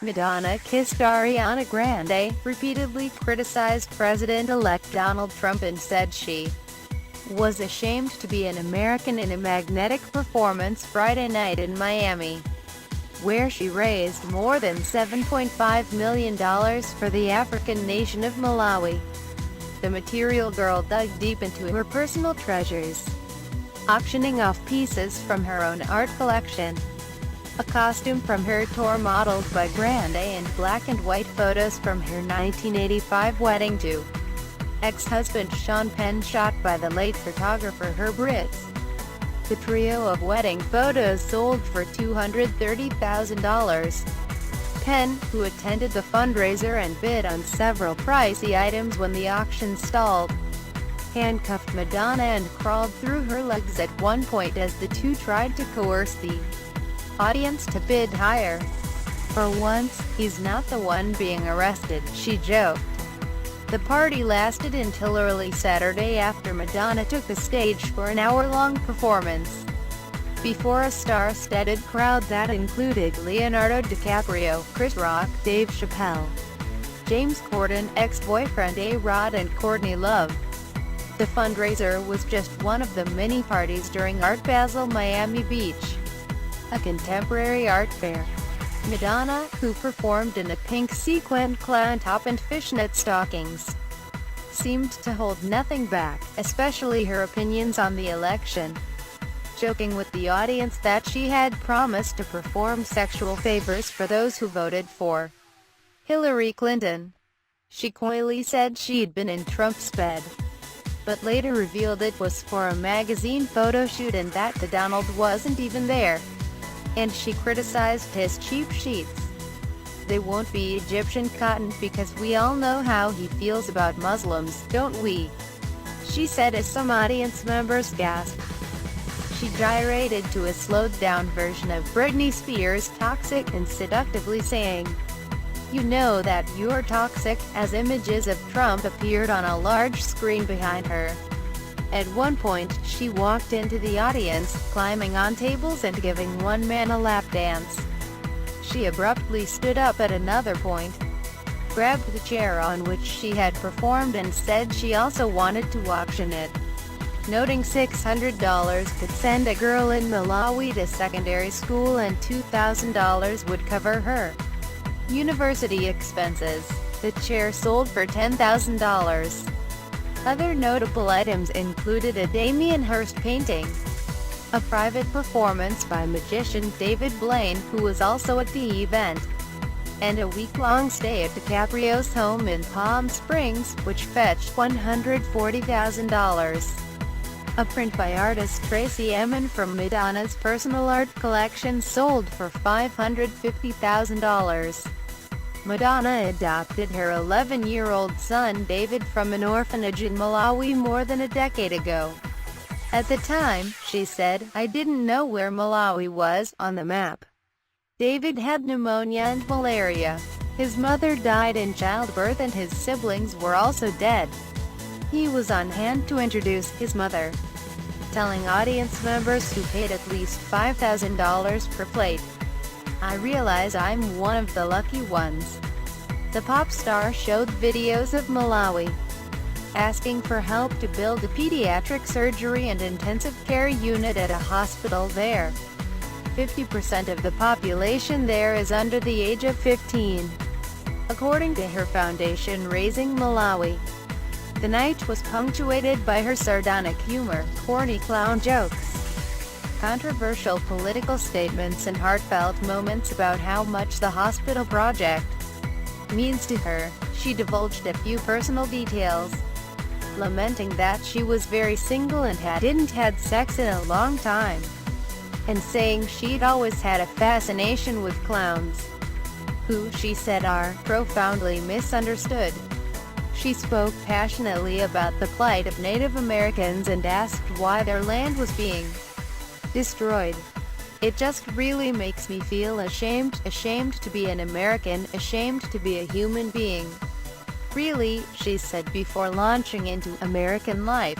Madonna kissed Ariana Grande, repeatedly criticized President-elect Donald Trump and said she was ashamed to be an American in a magnetic performance Friday night in Miami, where she raised more than $7.5 million for the African nation of Malawi. The Material Girl dug deep into her personal treasures, auctioning off pieces from her own art collection, a costume from her tour modeled by Grande, and black and white photos from her 1985 wedding to ex-husband Sean Penn, shot by the late photographer Herb Ritts. The trio of wedding photos sold for $230,000. Penn, who attended the fundraiser and bid on several pricey items when the auction stalled, handcuffed Madonna and crawled through her legs at one point as the two tried to coerce the audience to bid higher. "For once, he's not the one being arrested," she joked. The party lasted until early Saturday after Madonna took the stage for an hour-long performance before a star-studded crowd that included Leonardo DiCaprio, Chris Rock, Dave Chappelle, James Corden, ex-boyfriend A-Rod, and Courtney Love. The fundraiser was just one of the many parties during Art Basel Miami Beach, a contemporary art fair. Madonna, who performed in a pink sequined clown top and fishnet stockings, seemed to hold nothing back, especially her opinions on the election, joking with the audience that she had promised to perform sexual favors for those who voted for Hillary Clinton. She coyly said she'd been in Trump's bed, but later revealed it was for a magazine photo shoot and that the Donald wasn't even there. And she criticized his cheap sheets. "They won't be Egyptian cotton because we all know how he feels about Muslims, don't we?" she said as some audience members gasped. She gyrated to a slowed-down version of Britney Spears' Toxic and seductively saying, "You know that you're toxic," as images of Trump appeared on a large screen behind her. At one point, she walked into the audience, climbing on tables and giving one man a lap dance. She abruptly stood up at another point, grabbed the chair on which she had performed and said she also wanted to auction it, noting $600 could send a girl in Malawi to secondary school and $2,000 would cover her university expenses. The chair sold for $10,000. Other notable items included a Damien Hirst painting, a private performance by magician David Blaine, who was also at the event, and a week-long stay at DiCaprio's home in Palm Springs, which fetched $140,000. A print by artist Tracy Emin from Madonna's personal art collection sold for $550,000. Madonna adopted her 11-year-old son David from an orphanage in Malawi more than a decade ago. At the time, she said, "I didn't know where Malawi was on the map. David had pneumonia and malaria. His mother died in childbirth and his siblings were also dead. He was on hand to introduce his mother," telling audience members who paid at least $5,000 per plate, "I realize I'm one of the lucky ones." The pop star showed videos of Malawi asking for help to build a pediatric surgery and intensive care unit at a hospital there. 50% of the population there is under the age of 15, according to her foundation Raising Malawi. The night was punctuated by her sardonic humor, corny clown jokes, controversial political statements and heartfelt moments about how much the hospital project means to her. She divulged a few personal details, lamenting that she was very single and hadn't had sex in a long time, and saying she'd always had a fascination with clowns, who she said are profoundly misunderstood. She spoke passionately about the plight of Native Americans and asked why their land was being destroyed. "It just really makes me feel ashamed to be an American, ashamed to be a human being. Really," she said before launching into American life.